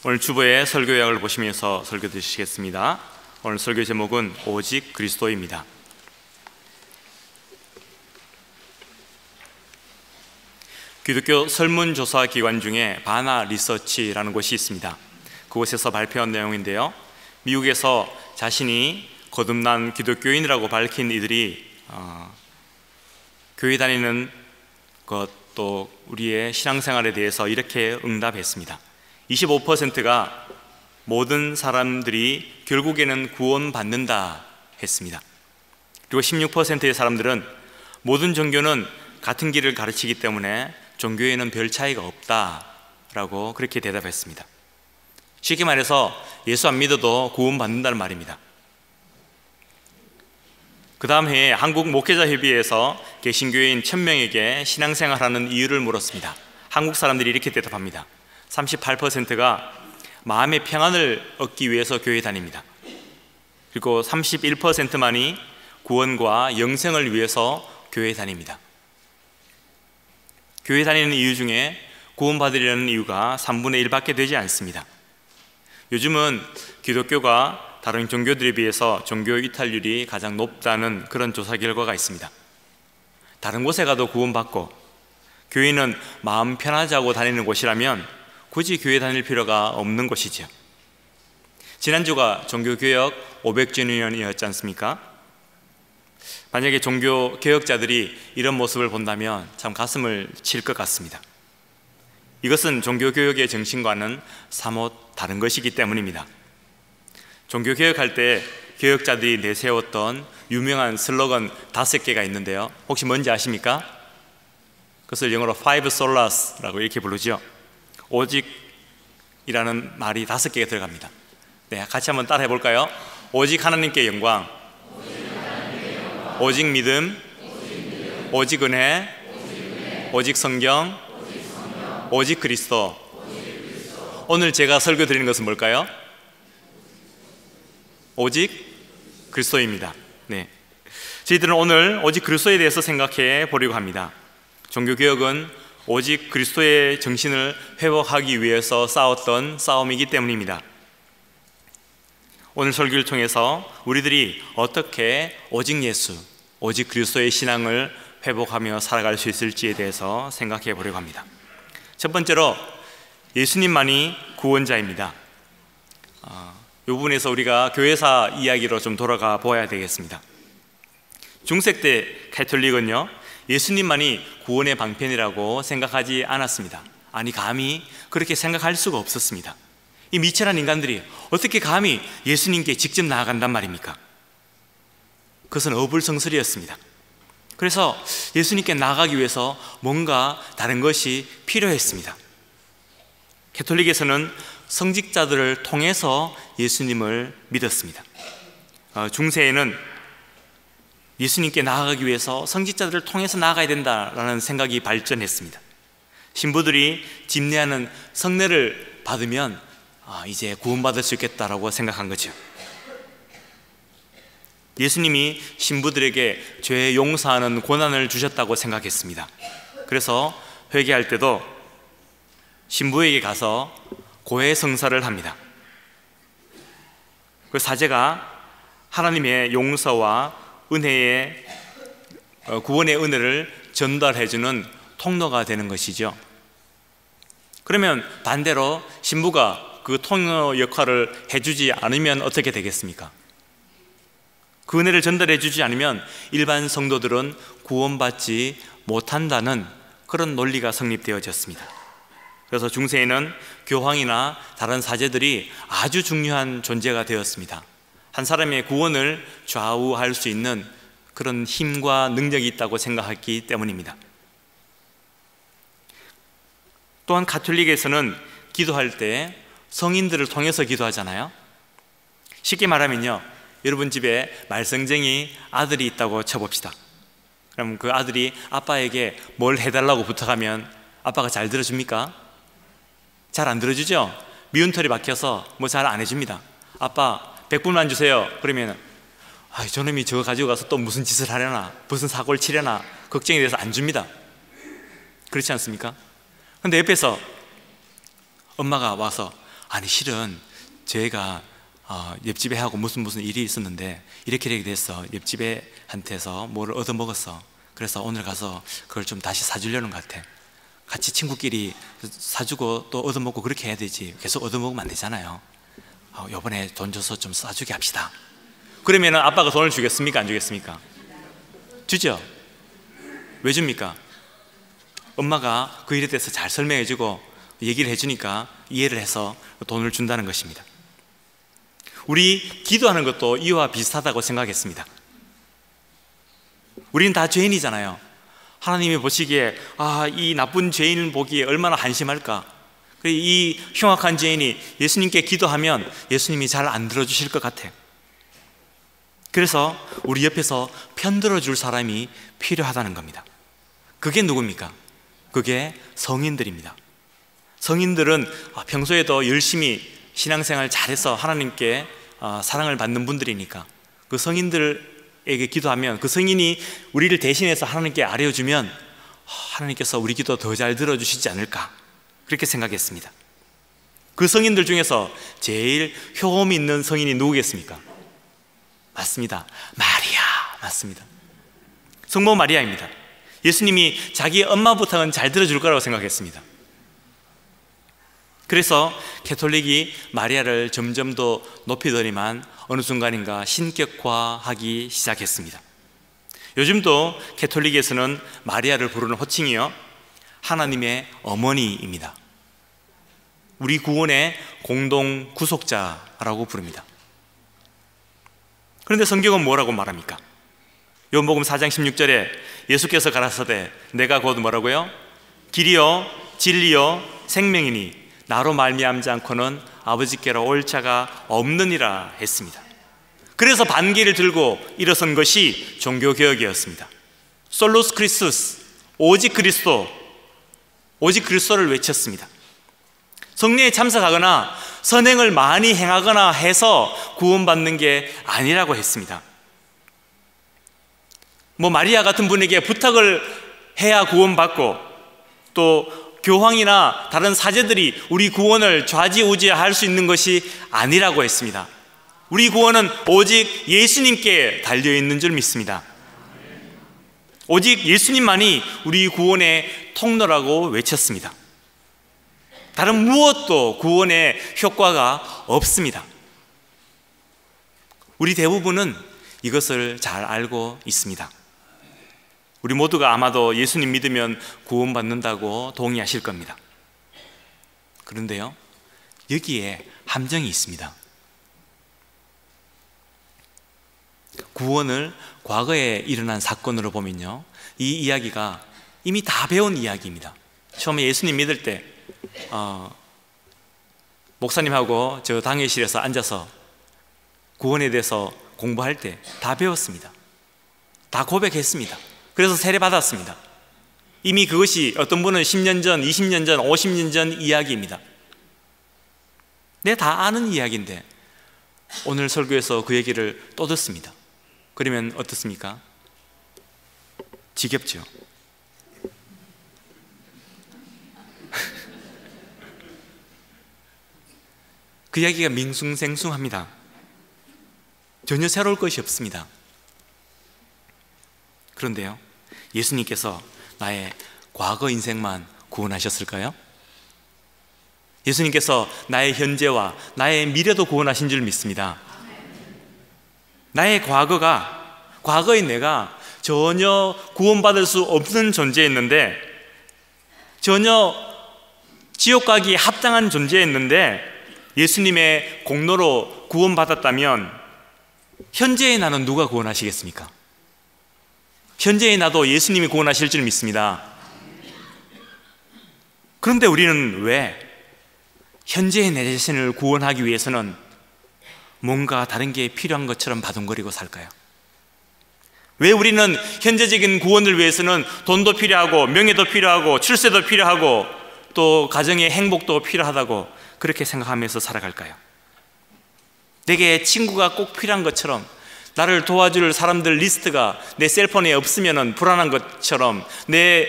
오늘 주보의 설교 요약을 보시면서 설교 드리시겠습니다. 오늘 설교 제목은 오직 그리스도입니다. 기독교 설문조사 기관 중에 바나 리서치라는 곳이 있습니다. 그곳에서 발표한 내용인데요, 미국에서 자신이 거듭난 기독교인이라고 밝힌 이들이 교회 다니는 것, 또 우리의 신앙생활에 대해서 이렇게 응답했습니다. 25%가 모든 사람들이 결국에는 구원받는다 했습니다. 그리고 16%의 사람들은 모든 종교는 같은 길을 가르치기 때문에 종교에는 별 차이가 없다라고 그렇게 대답했습니다. 쉽게 말해서 예수 안 믿어도 구원받는다는 말입니다. 그 다음 해에 한국 목회자협의회에서 개신교인 1000명에게 신앙생활하는 이유를 물었습니다. 한국 사람들이 이렇게 대답합니다. 38%가 마음의 평안을 얻기 위해서 교회 다닙니다. 그리고 31%만이 구원과 영생을 위해서 교회 다닙니다. 교회 다니는 이유 중에 구원받으려는 이유가 3분의 1밖에 되지 않습니다. 요즘은 기독교가 다른 종교들에 비해서 종교 이탈률이 가장 높다는 그런 조사 결과가 있습니다. 다른 곳에 가도 구원받고 교회는 마음 편하자고 다니는 곳이라면 굳이 교회 다닐 필요가 없는 곳이죠. 지난주가 종교개혁 500주년이었지 않습니까? 만약에 종교개혁자들이 이런 모습을 본다면 참 가슴을 칠 것 같습니다. 이것은 종교개혁의 정신과는 사뭇 다른 것이기 때문입니다. 종교개혁할 때 개혁자들이 내세웠던 유명한 슬로건 5개가 있는데요, 혹시 뭔지 아십니까? 그것을 영어로 Five Solas라고 이렇게 부르죠. 오직이라는 말이 5개가 들어갑니다. 네, 같이 한번 따라해 볼까요? 오직 하나님께 영광, 오직 믿음, 오직 은혜, 오직 성경, 오직 그리스도. 오늘 제가 설교 드리는 것은 뭘까요? 오직 그리스도입니다. 네, 저희들은 오늘 오직 그리스도에 대해서 생각해 보려고 합니다. 종교개혁은 오직 그리스도의 정신을 회복하기 위해서 싸웠던 싸움이기 때문입니다. 오늘 설교를 통해서 우리들이 어떻게 오직 예수, 오직 그리스도의 신앙을 회복하며 살아갈 수 있을지에 대해서 생각해 보려고 합니다. 첫 번째로 예수님만이 구원자입니다. 이 부분에서 우리가 교회사 이야기로 좀 돌아가 보아야 되겠습니다. 중세 때 가톨릭은요, 예수님만이 구원의 방편이라고 생각하지 않았습니다. 아니, 감히 그렇게 생각할 수가 없었습니다. 이 미천한 인간들이 어떻게 감히 예수님께 직접 나아간단 말입니까? 그것은 어불성설이었습니다. 그래서 예수님께 나아가기 위해서 뭔가 다른 것이 필요했습니다. 가톨릭에서는 성직자들을 통해서 예수님을 믿었습니다. 중세에는 예수님께 나아가기 위해서 성직자들을 통해서 나아가야 된다라는 생각이 발전했습니다. 신부들이 집례하는 성례를 받으면 이제 구원받을 수 있겠다라고 생각한 거죠. 예수님이 신부들에게 죄 용서하는 권한을 주셨다고 생각했습니다. 그래서 회개할 때도 신부에게 가서 고해성사를 합니다. 그 사제가 하나님의 용서와 은혜의 구원의 은혜를 전달해주는 통로가 되는 것이죠. 그러면 반대로 신부가 그 통로 역할을 해주지 않으면 어떻게 되겠습니까? 그 은혜를 전달해주지 않으면 일반 성도들은 구원받지 못한다는 그런 논리가 성립되어졌습니다. 그래서 중세에는 교황이나 다른 사제들이 아주 중요한 존재가 되었습니다. 한 사람의 구원을 좌우할 수 있는 그런 힘과 능력이 있다고 생각했기 때문입니다. 또한 가톨릭에서는 기도할 때 성인들을 통해서 기도하잖아요. 쉽게 말하면요, 여러분 집에 말썽쟁이 아들이 있다고 쳐봅시다. 그럼 그 아들이 아빠에게 뭘 해달라고 부탁하면 아빠가 잘 들어줍니까? 잘 안 들어주죠? 미운 털이 박혀서 뭐 잘 안 해줍니다. 아빠 100불만 주세요. 그러면 저놈이 저거 가지고 가서 또 무슨 짓을 하려나, 무슨 사고를 치려나 걱정이 돼서 안 줍니다. 그렇지 않습니까? 근데 옆에서 엄마가 와서 아니 실은 저희가 옆집에 하고 무슨 일이 있었는데 이렇게 돼서 옆집에 한테서 뭐를 얻어먹었어. 그래서 오늘 가서 그걸 좀 다시 사주려는 것 같아. 같이 친구끼리 사주고 또 얻어먹고 그렇게 해야 되지. 계속 얻어먹으면 안 되잖아요. 이번에 돈 줘서 좀 사주게 합시다. 그러면 아빠가 돈을 주겠습니까? 안 주겠습니까? 주죠. 왜 줍니까? 엄마가 그 일에 대해서 잘 설명해주고 얘기를 해주니까 이해를 해서 돈을 준다는 것입니다. 우리 기도하는 것도 이와 비슷하다고 생각했습니다. 우리는 다 죄인이잖아요. 하나님이 보시기에 이 나쁜 죄인을 보기에 얼마나 한심할까. 이 흉악한 죄인이 예수님께 기도하면 예수님이 잘 안 들어주실 것 같아요. 그래서 우리 옆에서 편들어 줄 사람이 필요하다는 겁니다. 그게 누굽니까? 그게 성인들입니다. 성인들은 평소에도 열심히 신앙생활 잘해서 하나님께 사랑을 받는 분들이니까 그 성인들에게 기도하면 그 성인이 우리를 대신해서 하나님께 아뢰어주면 하나님께서 우리 기도 더 잘 들어주시지 않을까, 그렇게 생각했습니다. 그 성인들 중에서 제일 효험 있는 성인이 누구겠습니까? 맞습니다. 마리아. 맞습니다. 성모 마리아입니다. 예수님이 자기 엄마 부탁은 잘 들어줄 거라고 생각했습니다. 그래서 캐톨릭이 마리아를 점점 더 높이더니만 어느 순간인가 신격화하기 시작했습니다. 요즘도 캐톨릭에서는 마리아를 부르는 호칭이요, 하나님의 어머니입니다. 우리 구원의 공동 구속자라고 부릅니다. 그런데 성경은 뭐라고 말합니까? 요한복음 4장 16절에 예수께서 가라사대 내가 곧 뭐라고요? 길이요 진리요 생명이니 나로 말미암지 않고는 아버지께로 올 자가 없느니라 했습니다. 그래서 반기를 들고 일어선 것이 종교개혁이었습니다. 솔로스 크리스투스, 오직 그리스도, 오직 그리스도를 외쳤습니다. 성례에 참석하거나 선행을 많이 행하거나 해서 구원받는 게 아니라고 했습니다. 마리아 같은 분에게 부탁을 해야 구원받고 또 교황이나 다른 사제들이 우리 구원을 좌지우지할 수 있는 것이 아니라고 했습니다. 우리 구원은 오직 예수님께 달려있는 줄 믿습니다. 오직 예수님만이 우리 구원의 통로라고 외쳤습니다. 다른 무엇도 구원의 효과가 없습니다. 우리 대부분은 이것을 잘 알고 있습니다. 우리 모두가 아마도 예수님 믿으면 구원받는다고 동의하실 겁니다. 그런데요, 여기에 함정이 있습니다. 구원을 과거에 일어난 사건으로 보면요, 이 이야기가 이미 다 배운 이야기입니다. 처음에 예수님 믿을 때 목사님하고 저 당회실에서 앉아서 구원에 대해서 공부할 때 다 배웠습니다. 다 고백했습니다. 그래서 세례 받았습니다. 이미 그것이 어떤 분은 10년 전, 20년 전, 50년 전 이야기입니다. 다 아는 이야기인데 오늘 설교에서 그 얘기를 또 듣습니다. 그러면 어떻습니까? 지겹죠. 그 이야기가 밍숭생숭합니다. 전혀 새로울 것이 없습니다. 그런데요, 예수님께서 나의 과거 인생만 구원하셨을까요? 예수님께서 나의 현재와 나의 미래도 구원하신 줄 믿습니다. 나의 과거의 내가 전혀 구원받을 수 없는 존재였는데, 전혀 지옥 가기에 합당한 존재였는데 예수님의 공로로 구원받았다면 현재의 나는 누가 구원하시겠습니까? 현재의 나도 예수님이 구원하실 줄 믿습니다. 그런데 우리는 왜 현재의 내 자신을 구원하기 위해서는 뭔가 다른 게 필요한 것처럼 바둥거리고 살까요? 왜 우리는 현재적인 구원을 위해서는 돈도 필요하고 명예도 필요하고 출세도 필요하고 또 가정의 행복도 필요하다고 그렇게 생각하면서 살아갈까요? 내게 친구가 꼭 필요한 것처럼, 나를 도와줄 사람들 리스트가 내 셀폰에 없으면 불안한 것처럼, 내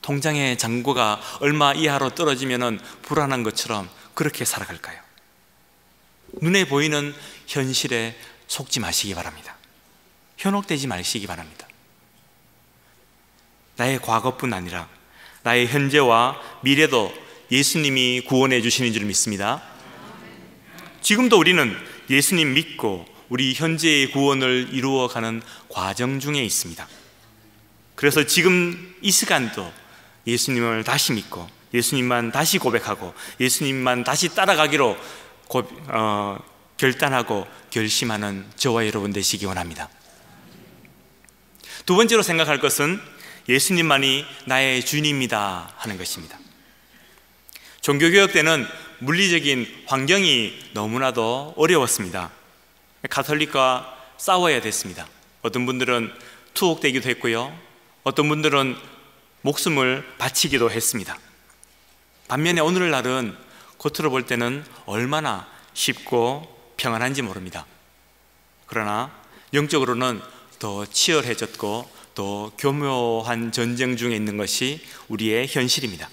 통장의 잔고가 얼마 이하로 떨어지면 불안한 것처럼 그렇게 살아갈까요? 눈에 보이는 현실에 속지 마시기 바랍니다. 현혹되지 마시기 바랍니다. 나의 과거뿐 아니라 나의 현재와 미래도 예수님이 구원해 주시는 줄 믿습니다. 지금도 우리는 예수님 믿고 우리 현재의 구원을 이루어가는 과정 중에 있습니다. 그래서 지금 이 시간도 예수님을 다시 믿고 예수님만 다시 고백하고 예수님만 다시 따라가기로 결단하고 결심하는 저와 여러분 되시기 원합니다. 두 번째로 생각할 것은 예수님만이 나의 주인입니다 하는 것입니다. 종교개혁 때는 물리적인 환경이 너무나도 어려웠습니다. 가톨릭과 싸워야 됐습니다. 어떤 분들은 투옥되기도 했고요, 어떤 분들은 목숨을 바치기도 했습니다. 반면에 오늘날은 겉으로 볼 때는 얼마나 쉽고 평안한지 모릅니다. 그러나 영적으로는 더 치열해졌고 더 교묘한 전쟁 중에 있는 것이 우리의 현실입니다.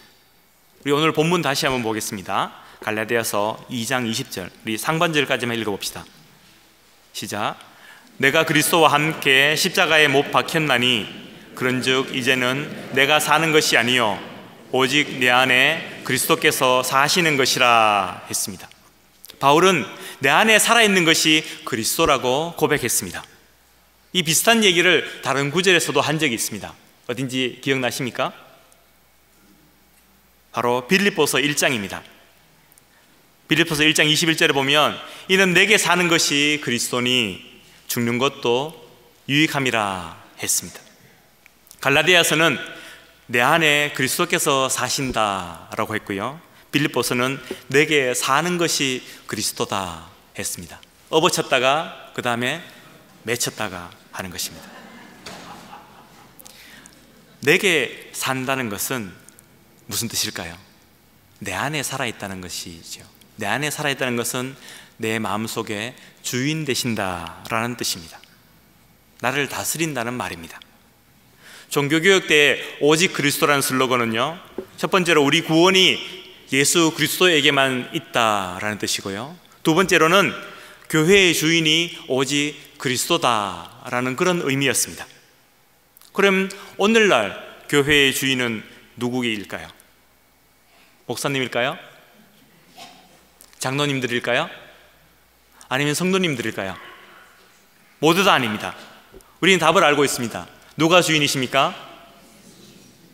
우리 오늘 본문 다시 한번 보겠습니다. 갈라디아서 2장 20절, 우리 상반절까지만 읽어봅시다. 시작. 내가 그리스도와 함께 십자가에 못 박혔나니 그런즉 이제는 내가 사는 것이 아니요 오직 내 안에 그리스도께서 사시는 것이라 했습니다. 바울은 내 안에 살아있는 것이 그리스도라고 고백했습니다. 이 비슷한 얘기를 다른 구절에서도 한 적이 있습니다. 어딘지 기억나십니까? 바로 빌립보서 1장입니다. 빌립보서 1장 21절에 보면 이는 내게 사는 것이 그리스도니 죽는 것도 유익함이라 했습니다. 갈라디아서는 내 안에 그리스도께서 사신다라고 했고요, 빌립보서는 내게 사는 것이 그리스도다 했습니다. 업어쳤다가 그 다음에 맺혔다가 하는 것입니다. 내게 산다는 것은 무슨 뜻일까요? 내 안에 살아있다는 것이죠. 내 안에 살아있다는 것은 내 마음속에 주인 되신다라는 뜻입니다. 나를 다스린다는 말입니다. 종교개혁 때 오직 그리스도라는 슬로건은요, 첫 번째로 우리 구원이 예수 그리스도에게만 있다라는 뜻이고요, 두 번째로는 교회의 주인이 오직 그리스도다라는 그런 의미였습니다. 그럼 오늘날 교회의 주인은 누구일까요? 목사님일까요? 장로님들일까요? 아니면 성도님들일까요? 모두 다 아닙니다. 우리는 답을 알고 있습니다. 누가 주인이십니까?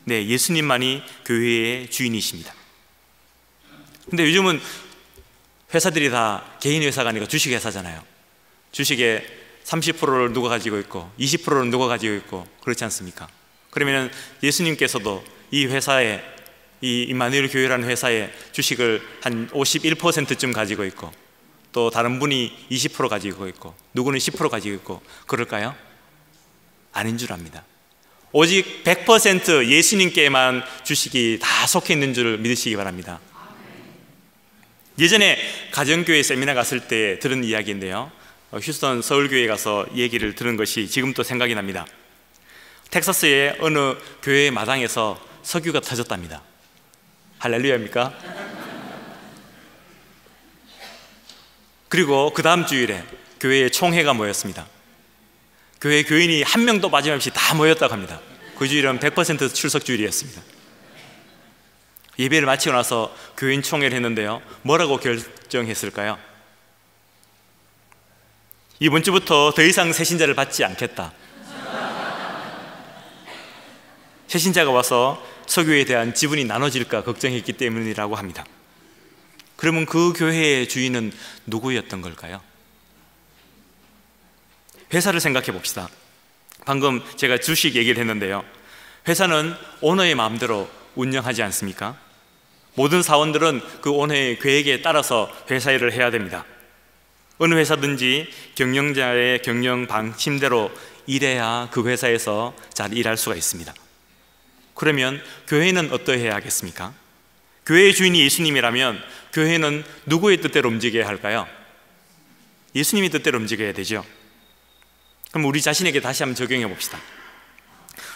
네, 예수님만이 교회의 주인이십니다. 근데 요즘은 회사들이 다 개인 회사가 아니고 주식회사잖아요. 주식의 30%를 누가 가지고 있고 20%를 누가 가지고 있고 그렇지 않습니까? 그러면 예수님께서도 이 회사에, 이 임마누엘 교회라는 회사에 주식을 한 51%쯤 가지고 있고 또 다른 분이 20% 가지고 있고 누구는 10% 가지고 있고 그럴까요? 아닌 줄 압니다. 오직 100% 예수님께만 주식이 다 속해 있는 줄 믿으시기 바랍니다. 예전에 가정교회 세미나 갔을 때 들은 이야기인데요, 휴스턴 서울교회에 가서 얘기를 들은 것이 지금 또 생각이 납니다. 텍사스의 어느 교회 마당에서 석유가 터졌답니다. 할렐루야입니까? 그리고 그 다음 주일에 교회에 총회가 모였습니다. 교회 교인이 한 명도 빠짐없이 다 모였다고 합니다. 그 주일은 100% 출석 주일이었습니다. 예배를 마치고 나서 교인 총회를 했는데요, 뭐라고 결정했을까요? 이번 주부터 더 이상 새신자를 받지 않겠다. 새신자가 와서 석유에 대한 지분이 나눠질까 걱정했기 때문이라고 합니다. 그러면 그 교회의 주인은 누구였던 걸까요? 회사를 생각해 봅시다. 방금 제가 주식 얘기를 했는데요, 회사는 오너의 마음대로 운영하지 않습니까? 모든 사원들은 그 오너의 계획에 따라서 회사 일을 해야 됩니다. 어느 회사든지 경영자의 경영 방침대로 일해야 그 회사에서 잘 일할 수가 있습니다. 그러면 교회는 어떠해야 하겠습니까? 교회의 주인이 예수님이라면 교회는 누구의 뜻대로 움직여야 할까요? 예수님의 뜻대로 움직여야 되죠. 그럼 우리 자신에게 다시 한번 적용해 봅시다.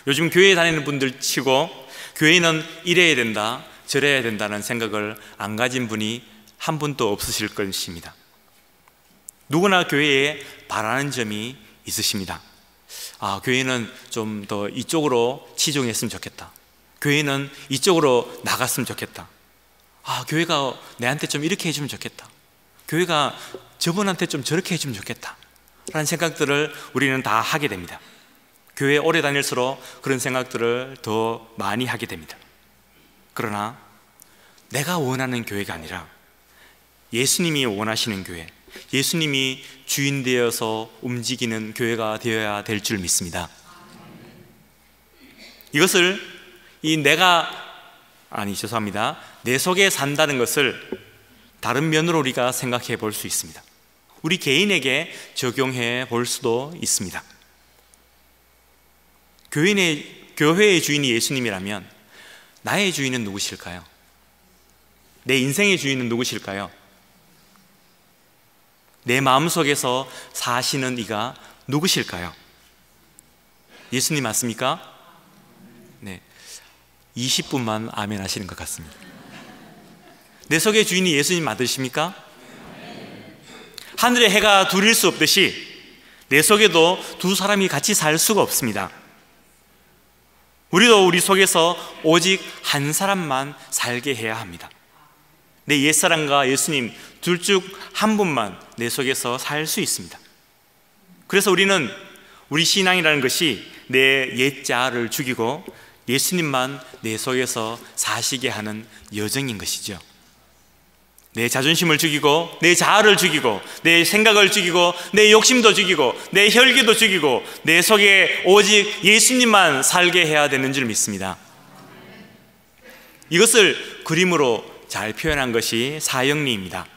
요즘 교회에 다니는 분들 치고 교회는 이래야 된다 저래야 된다는 생각을 안 가진 분이 한 분도 없으실 것입니다. 누구나 교회에 바라는 점이 있으십니다. 교회는 좀 더 이쪽으로 치중했으면 좋겠다. 교회는 이쪽으로 나갔으면 좋겠다. 교회가 내한테 좀 이렇게 해주면 좋겠다. 교회가 저분한테 좀 저렇게 해주면 좋겠다 라는 생각들을 우리는 다 하게 됩니다. 교회에 오래 다닐수록 그런 생각들을 더 많이 하게 됩니다. 그러나 내가 원하는 교회가 아니라 예수님이 원하시는 교회, 예수님이 주인 되어서 움직이는 교회가 되어야 될 줄 믿습니다. 이것을 내 속에 산다는 것을 다른 면으로 우리가 생각해 볼 수 있습니다. 우리 개인에게 적용해 볼 수도 있습니다. 교회의 주인이 예수님이라면 나의 주인은 누구실까요? 내 인생의 주인은 누구실까요? 내 마음속에서 사시는 이가 누구실까요? 예수님 맞습니까? 네, 20분만 아멘 하시는 것 같습니다. 내 속의 주인이 예수님 맞으십니까? 하늘에 해가 둘일 수 없듯이 내 속에도 두 사람이 같이 살 수가 없습니다. 우리도 우리 속에서 오직 한 사람만 살게 해야 합니다. 내 옛사람과 예수님 둘 중 한 분만 내 속에서 살 수 있습니다. 그래서 우리 신앙이라는 것이 내 옛자아를 죽이고 예수님만 내 속에서 사시게 하는 여정인 것이죠. 내 자존심을 죽이고 내 자아를 죽이고 내 생각을 죽이고 내 욕심도 죽이고 내 혈기도 죽이고 내 속에 오직 예수님만 살게 해야 되는 줄 믿습니다. 이것을 그림으로 잘 표현한 것이 사형리입니다.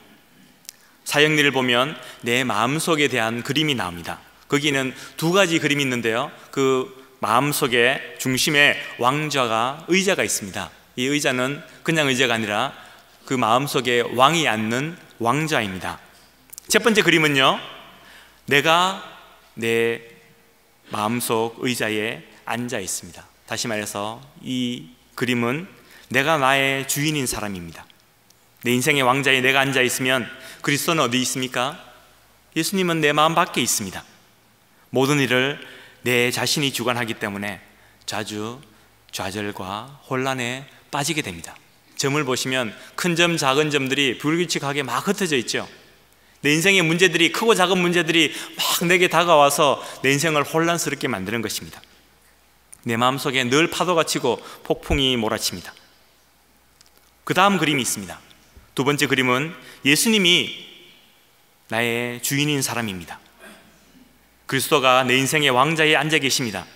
사형리를 보면 내 마음속에 대한 그림이 나옵니다. 거기는 두 가지 그림이 있는데요, 그 마음속에 중심에 의자가 있습니다. 이 의자는 그냥 의자가 아니라 그 마음속에 왕이 앉는 왕자입니다. 첫 번째 그림은요, 내가 내 마음속 의자에 앉아 있습니다. 다시 말해서 이 그림은 내가 나의 주인인 사람입니다. 내 인생의 왕자에 내가 앉아 있으면 그리스도는 어디 있습니까? 예수님은 내 마음 밖에 있습니다. 모든 일을 내 자신이 주관하기 때문에 자주 좌절과 혼란에 빠지게 됩니다. 점을 보시면 큰 점, 작은 점들이 불규칙하게 막 흩어져 있죠. 내 인생의 문제들이, 크고 작은 문제들이 막 내게 다가와서 내 인생을 혼란스럽게 만드는 것입니다. 내 마음속에 늘 파도가 치고 폭풍이 몰아칩니다. 그 다음 그림이 있습니다. 두 번째 그림은 예수님이 나의 주인인 사람입니다. 그리스도가 내 인생의 왕자에 앉아 계십니다.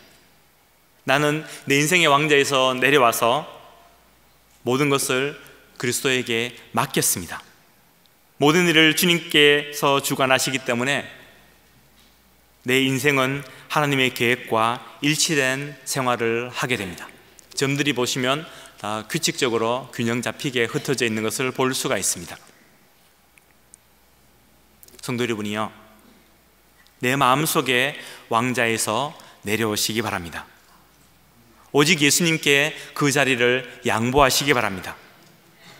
나는 내 인생의 왕자에서 내려와서 모든 것을 그리스도에게 맡겼습니다. 모든 일을 주님께서 주관하시기 때문에 내 인생은 하나님의 계획과 일치된 생활을 하게 됩니다. 점들이 보시면 다 규칙적으로 균형 잡히게 흩어져 있는 것을 볼 수가 있습니다. 성도 여러분이요, 내 마음속에 왕자에서 내려오시기 바랍니다. 오직 예수님께 그 자리를 양보하시기 바랍니다.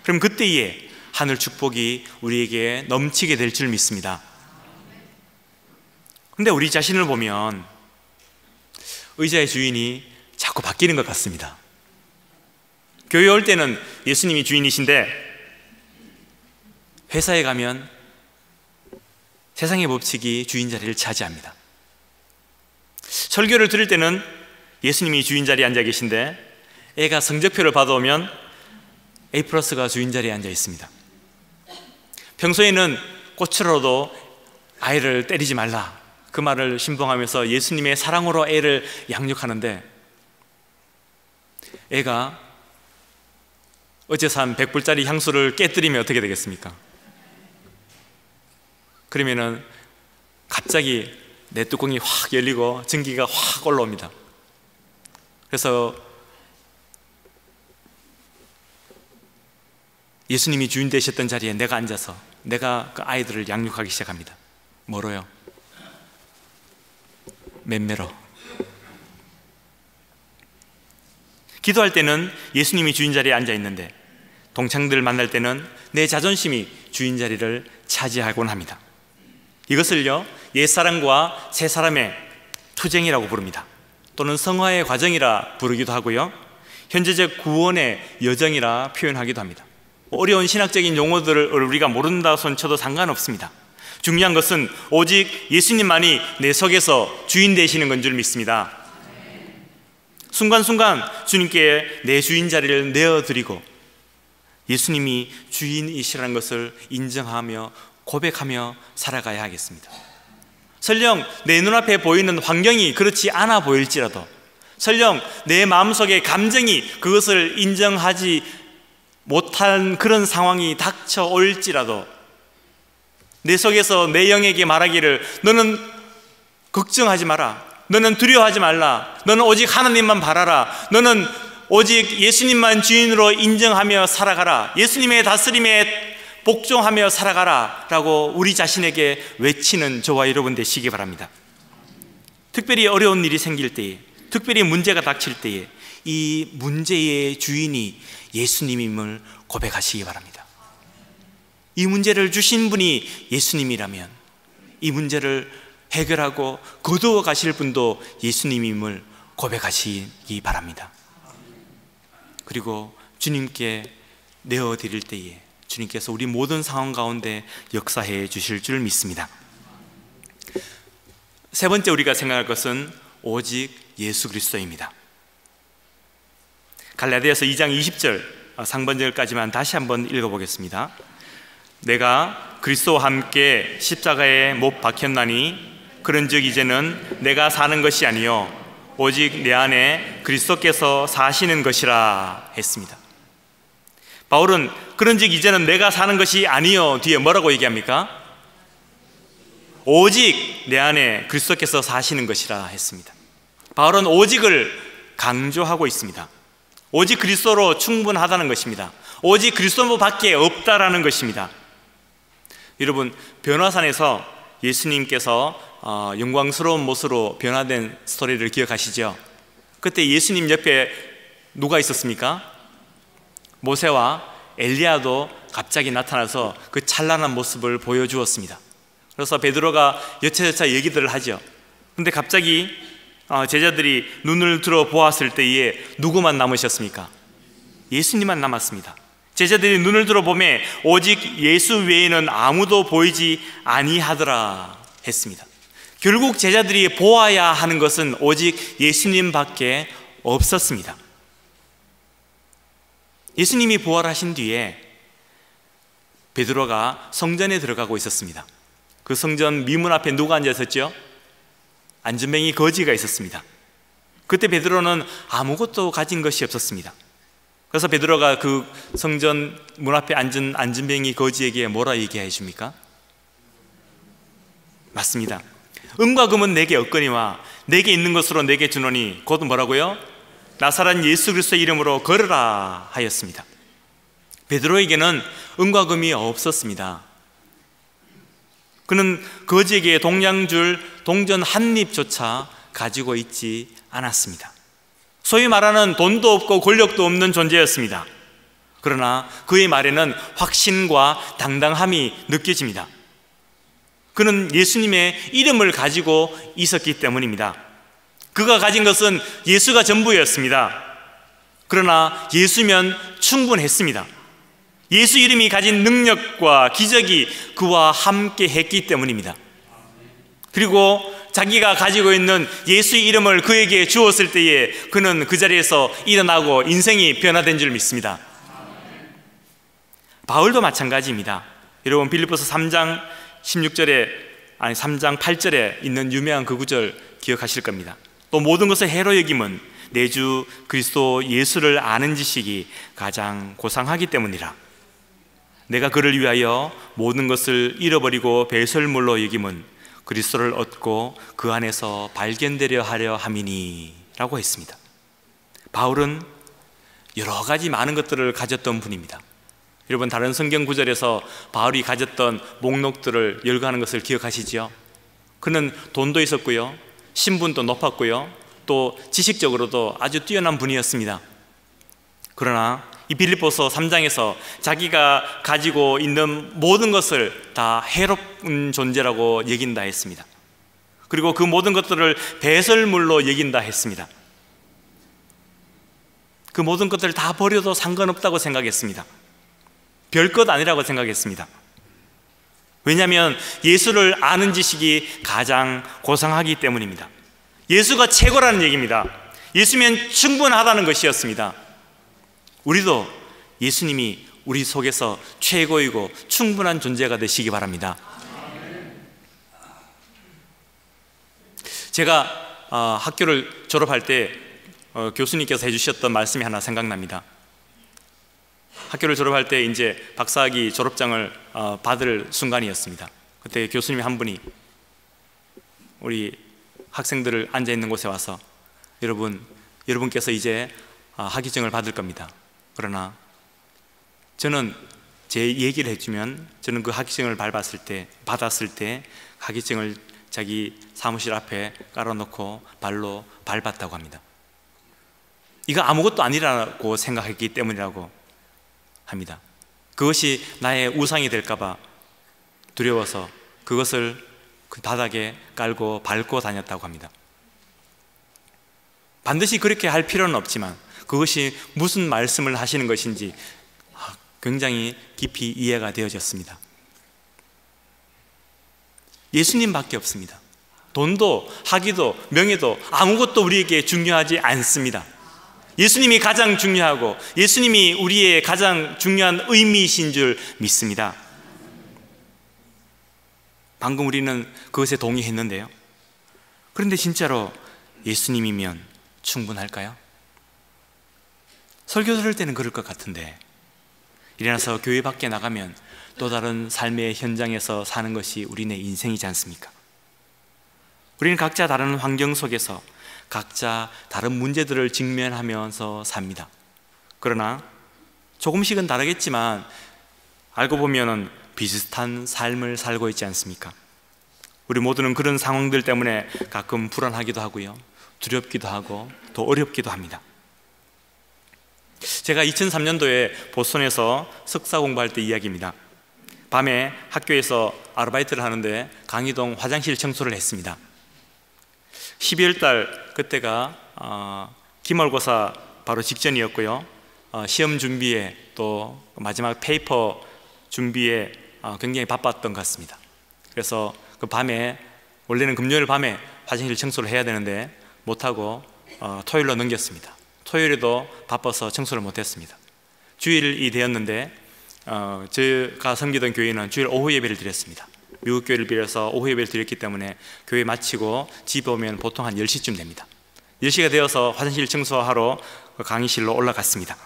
그럼 그때에 하늘 축복이 우리에게 넘치게 될 줄 믿습니다. 그런데 우리 자신을 보면 의자의 주인이 자꾸 바뀌는 것 같습니다. 교회 올 때는 예수님이 주인이신데 회사에 가면 세상의 법칙이 주인 자리를 차지합니다. 설교를 들을 때는 예수님이 주인 자리에 앉아 계신데 애가 성적표를 받아오면 A+가 주인 자리에 앉아 있습니다. 평소에는 꽃으로도 아이를 때리지 말라, 그 말을 신봉하면서 예수님의 사랑으로 애를 양육하는데 애가 어제 산 100불짜리 향수를 깨뜨리면 어떻게 되겠습니까? 그러면은 갑자기 내 뚜껑이 확 열리고 전기가 확 올라옵니다. 그래서 예수님이 주인 되셨던 자리에 내가 앉아서 내가 그 아이들을 양육하기 시작합니다. 뭐로요? 맴매로. 기도할 때는 예수님이 주인 자리에 앉아 있는데 동창들을 만날 때는 내 자존심이 주인 자리를 차지하곤 합니다. 이것을요, 옛사람과 새사람의 투쟁이라고 부릅니다. 또는 성화의 과정이라 부르기도 하고요, 현재적 구원의 여정이라 표현하기도 합니다. 어려운 신학적인 용어들을 우리가 모른다 손 쳐도 상관없습니다. 중요한 것은 오직 예수님만이 내 속에서 주인 되시는 건 줄 믿습니다. 순간순간 주님께 내 주인 자리를 내어드리고 예수님이 주인이시라는 것을 인정하며 고백하며 살아가야 하겠습니다. 설령 내 눈앞에 보이는 환경이 그렇지 않아 보일지라도, 설령 내 마음속에 감정이 그것을 인정하지 못한 그런 상황이 닥쳐올지라도 내 속에서 내 영에게 말하기를 너는 걱정하지 마라, 너는 두려워하지 말라, 너는 오직 하나님만 바라라, 너는 오직 예수님만 주인으로 인정하며 살아가라, 예수님의 다스림에 복종하며 살아가라 라고 우리 자신에게 외치는 저와 여러분 되시기 바랍니다. 특별히 어려운 일이 생길 때에, 특별히 문제가 닥칠 때에 이 문제의 주인이 예수님임을 고백하시기 바랍니다. 이 문제를 주신 분이 예수님이라면 이 문제를 해결하고 거두어 가실 분도 예수님임을 고백하시기 바랍니다. 그리고 주님께 내어드릴 때에 주님께서 우리 모든 상황 가운데 역사해 주실 줄 믿습니다. 세 번째 우리가 생각할 것은 오직 예수 그리스도입니다. 갈라디아서 2장 20절 상반절까지만 다시 한번 읽어보겠습니다. 내가 그리스도와 함께 십자가에 못 박혔나니 그런즉 이제는 내가 사는 것이 아니요 오직 내 안에 그리스도께서 사시는 것이라 했습니다. 바울은 그런즉 이제는 내가 사는 것이 아니요 뒤에 뭐라고 얘기합니까? 오직 내 안에 그리스도께서 사시는 것이라 했습니다. 바울은 오직을 강조하고 있습니다. 오직 그리스도로 충분하다는 것입니다. 오직 그리스도밖에 없다라는 것입니다. 여러분, 변화산에서 예수님께서 영광스러운 모습으로 변화된 스토리를 기억하시죠? 그때 예수님 옆에 누가 있었습니까? 모세와 엘리야도 갑자기 나타나서 그 찬란한 모습을 보여주었습니다. 그래서 베드로가 여차저차 얘기들을 하죠. 근데 갑자기 제자들이 눈을 들어 보았을 때에 누구만 남으셨습니까? 예수님만 남았습니다. 제자들이 눈을 들어 보매 오직 예수 외에는 아무도 보이지 아니하더라 했습니다. 결국 제자들이 보아야 하는 것은 오직 예수님밖에 없었습니다. 예수님이 부활하신 뒤에 베드로가 성전에 들어가고 있었습니다. 그 성전 미문 앞에 누가 앉아 있었죠? 안전뱅이 거지가 있었습니다. 그때 베드로는 아무것도 가진 것이 없었습니다. 그래서 베드로가 그 성전 문 앞에 앉은 안전뱅이 거지에게 뭐라 얘기해 줍니까? 맞습니다. 은과 금은 내게 없거니와 내게 있는 것으로 내게 주노니 곧 뭐라고요? 나사렛 예수 그리스도의 이름으로 걸으라 하였습니다. 베드로에게는 은과 금이 없었습니다. 그는 거지에게 동냥줄 동전 한 입조차 가지고 있지 않았습니다. 소위 말하는 돈도 없고 권력도 없는 존재였습니다. 그러나 그의 말에는 확신과 당당함이 느껴집니다. 그는 예수님의 이름을 가지고 있었기 때문입니다. 그가 가진 것은 예수가 전부였습니다. 그러나 예수면 충분했습니다. 예수 이름이 가진 능력과 기적이 그와 함께 했기 때문입니다. 그리고 자기가 가지고 있는 예수 이름을 그에게 주었을 때에 그는 그 자리에서 일어나고 인생이 변화된 줄 믿습니다. 바울도 마찬가지입니다. 여러분, 빌립보서 3장 8절에 있는 유명한 그 구절 기억하실 겁니다. 또 모든 것을 해로 여김은 내 주 그리스도 예수를 아는 지식이 가장 고상하기 때문이라. 내가 그를 위하여 모든 것을 잃어버리고 배설물로 여김은 그리스도를 얻고 그 안에서 발견되려 하려 함이니 라고 했습니다. 바울은 여러 가지 많은 것들을 가졌던 분입니다. 여러분, 다른 성경 구절에서 바울이 가졌던 목록들을 열거하는 것을 기억하시죠? 그는 돈도 있었고요, 신분도 높았고요, 또 지식적으로도 아주 뛰어난 분이었습니다. 그러나 이 빌립보서 3장에서 자기가 가지고 있는 모든 것을 다 해롭은 존재라고 여긴다 했습니다. 그리고 그 모든 것들을 배설물로 여긴다 했습니다. 그 모든 것들을 다 버려도 상관없다고 생각했습니다. 별것 아니라고 생각했습니다. 왜냐하면 예수를 아는 지식이 가장 고상하기 때문입니다. 예수가 최고라는 얘기입니다. 예수면 충분하다는 것이었습니다. 우리도 예수님이 우리 속에서 최고이고 충분한 존재가 되시기 바랍니다. 제가 학교를 졸업할 때 교수님께서 해주셨던 말씀이 하나 생각납니다. 학교를 졸업할 때 이제 박사학위 졸업장을 받을 순간이었습니다. 그때 교수님이 한 분이 우리 학생들을 앉아있는 곳에 와서 여러분께서 이제 학위증을 받을 겁니다. 그러나 저는 제 얘기를 해주면 저는 그 학위증을 받았을 때 학위증을 자기 사무실 앞에 깔아놓고 발로 밟았다고 합니다. 이거 아무것도 아니라고 생각했기 때문이라고 합니다. 그것이 나의 우상이 될까봐 두려워서 그것을 그 바닥에 깔고 밟고 다녔다고 합니다. 반드시 그렇게 할 필요는 없지만 그것이 무슨 말씀을 하시는 것인지 굉장히 깊이 이해가 되어졌습니다. 예수님밖에 없습니다. 돈도 학위도 명예도 아무것도 우리에게 중요하지 않습니다. 예수님이 가장 중요하고 예수님이 우리의 가장 중요한 의미이신 줄 믿습니다. 방금 우리는 그것에 동의했는데요. 그런데 진짜로 예수님이면 충분할까요? 설교 들을 때는 그럴 것 같은데 일어나서 교회 밖에 나가면 또 다른 삶의 현장에서 사는 것이 우리네 인생이지 않습니까? 우리는 각자 다른 환경 속에서 각자 다른 문제들을 직면하면서 삽니다. 그러나 조금씩은 다르겠지만 알고 보면 비슷한 삶을 살고 있지 않습니까? 우리 모두는 그런 상황들 때문에 가끔 불안하기도 하고요, 두렵기도 하고 또 어렵기도 합니다. 제가 2003년도에 보스턴에서 석사 공부할 때 이야기입니다. 밤에 학교에서 아르바이트를 하는데 강의동 화장실 청소를 했습니다. 12월 달 그때가 기말고사 바로 직전이었고요. 시험 준비에 또 마지막 페이퍼 준비에 굉장히 바빴던 것 같습니다. 그래서 그 밤에 원래는 금요일 밤에 화장실 청소를 해야 되는데 못하고 토요일로 넘겼습니다. 토요일에도 바빠서 청소를 못했습니다. 주일이 되었는데 제가 섬기던 교회는 주일 오후 예배를 드렸습니다. 미국 교회를 빌려서 오후 예배를 드렸기 때문에 교회 마치고 집에 오면 보통 한 10시쯤 됩니다. 10시가 되어서 화장실 청소하러 강의실로 올라갔습니다.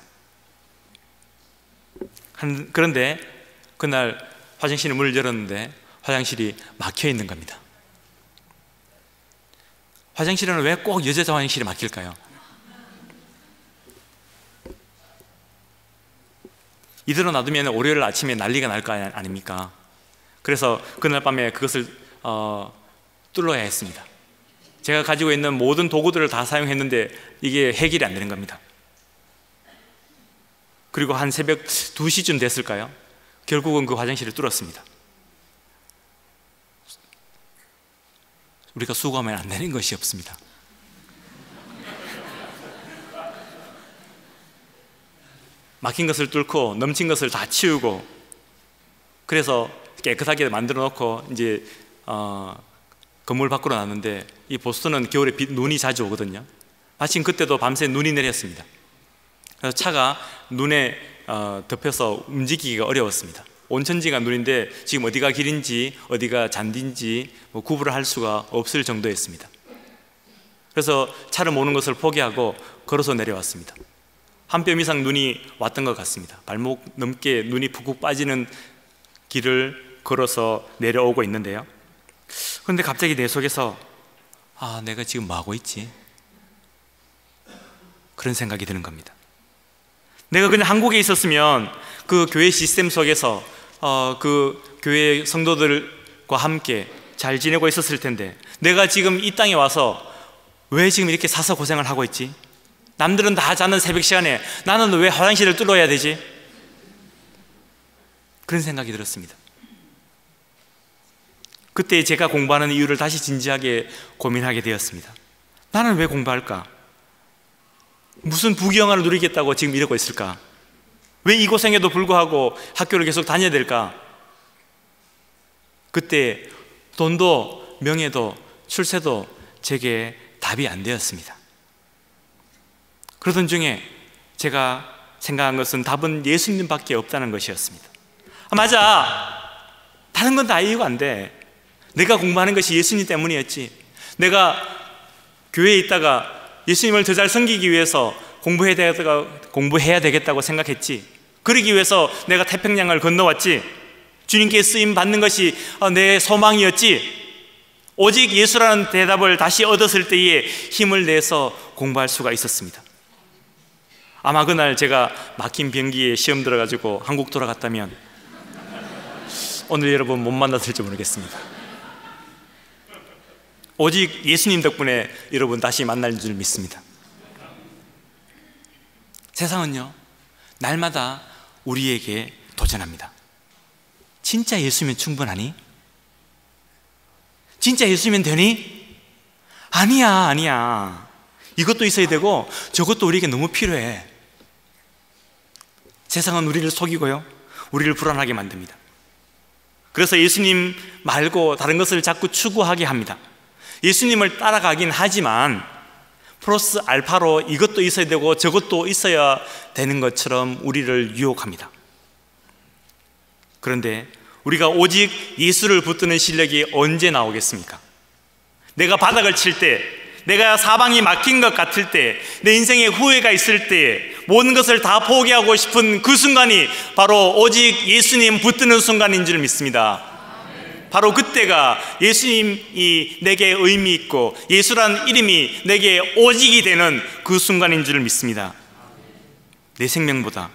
그런데 그날 화장실 문을 열었는데 화장실이 막혀 있는 겁니다. 화장실은 왜 꼭 여자 화장실이 막힐까요? 이대로 놔두면 월요일 아침에 난리가 날 거 아닙니까? 그래서 그날 밤에 그것을 뚫어야 했습니다. 제가 가지고 있는 모든 도구들을 다 사용했는데 이게 해결이 안 되는 겁니다. 그리고 한 새벽 2시쯤 됐을까요? 결국은 그 화장실을 뚫었습니다. 우리가 수고하면 안 되는 것이 없습니다. 막힌 것을 뚫고 넘친 것을 다 치우고 그래서 깨끗하게 만들어 놓고 이제 건물 밖으로 나왔는데 이 보스턴은 겨울에 눈이 자주 오거든요. 마침 그때도 밤새 눈이 내렸습니다. 그래서 차가 눈에 덮여서 움직이기가 어려웠습니다. 온천지가 눈인데 지금 어디가 길인지 어디가 잔디인지 구분을 할 수가 없을 정도였습니다. 그래서 차를 모는 것을 포기하고 걸어서 내려왔습니다. 한 뼘 이상 눈이 왔던 것 같습니다. 발목 넘게 눈이 푹푹 빠지는 길을 걸어서 내려오고 있는데요. 그런데 갑자기 내 속에서 내가 지금 뭐 하고 있지? 그런 생각이 드는 겁니다. 내가 그냥 한국에 있었으면 그 교회 시스템 속에서 그 교회 성도들과 함께 잘 지내고 있었을 텐데 내가 지금 이 땅에 와서 왜 지금 이렇게 사서 고생을 하고 있지? 남들은 다 자는 새벽 시간에 나는 왜 화장실을 뚫어야 되지? 그런 생각이 들었습니다. 그때 제가 공부하는 이유를 다시 진지하게 고민하게 되었습니다. 나는 왜 공부할까? 무슨 부귀영화를 누리겠다고 지금 이러고 있을까? 왜 이 고생에도 불구하고 학교를 계속 다녀야 될까? 그때 돈도 명예도 출세도 제게 답이 안 되었습니다. 그러던 중에 제가 생각한 것은 답은 예수님밖에 없다는 것이었습니다. 맞아, 다른 건 다 이유가 안 돼. 내가 공부하는 것이 예수님 때문이었지. 내가 교회에 있다가 예수님을 더 잘 섬기기 위해서 공부해야 되겠다고 생각했지. 그러기 위해서 내가 태평양을 건너왔지. 주님께 쓰임 받는 것이 내 소망이었지. 오직 예수라는 대답을 다시 얻었을 때에 힘을 내서 공부할 수가 있었습니다. 아마 그날 제가 막힌 비행기에 시험 들어가지고 한국 돌아갔다면 오늘 여러분 못 만났을지 모르겠습니다. 오직 예수님 덕분에 여러분 다시 만날 줄 믿습니다. 세상은요, 날마다 우리에게 도전합니다. 진짜 예수면 충분하니? 진짜 예수면 되니? 아니야. 이것도 있어야 되고 저것도 우리에게 너무 필요해. 세상은 우리를 속이고요, 우리를 불안하게 만듭니다. 그래서 예수님 말고 다른 것을 자꾸 추구하게 합니다. 예수님을 따라가긴 하지만 플러스 알파로 이것도 있어야 되고 저것도 있어야 되는 것처럼 우리를 유혹합니다. 그런데 우리가 오직 예수를 붙드는 실력이 언제 나오겠습니까? 내가 바닥을 칠 때, 내가 사방이 막힌 것 같을 때, 내 인생에 후회가 있을 때, 모든 것을 다 포기하고 싶은 그 순간이 바로 오직 예수님 붙드는 순간인 줄 믿습니다. 바로 그때가 예수님이 내게 의미 있고 예수라는 이름이 내게 오직이 되는 그 순간인 줄 믿습니다. 내 생명보다,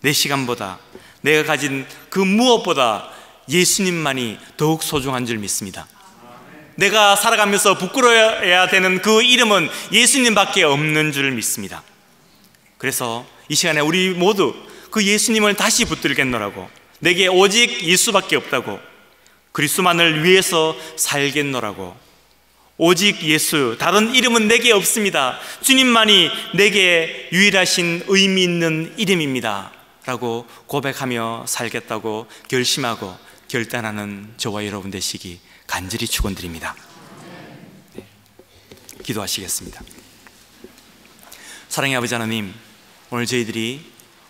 내 시간보다, 내가 가진 그 무엇보다 예수님만이 더욱 소중한 줄 믿습니다. 내가 살아가면서 부끄러워야 되는 그 이름은 예수님밖에 없는 줄 믿습니다. 그래서 이 시간에 우리 모두 그 예수님을 다시 붙들겠노라고, 내게 오직 예수밖에 없다고, 그리스도만을 위해서 살겠노라고, 오직 예수, 다른 이름은 내게 없습니다, 주님만이 내게 유일하신 의미 있는 이름입니다 라고 고백하며 살겠다고 결심하고 결단하는 저와 여러분 되시기 간절히 축원드립니다. 네. 기도하시겠습니다. 사랑의 아버지 하나님, 오늘 저희들이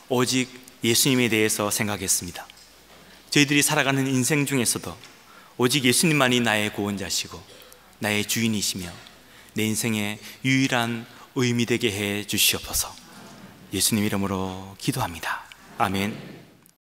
오직 예수님에 대해서 생각했습니다. 저희들이 살아가는 인생 중에서도 오직 예수님만이 나의 구원자시고 나의 주인이시며 내 인생의 유일한 의미 되게 해 주시옵소서. 예수님 이름으로 기도합니다. 아멘.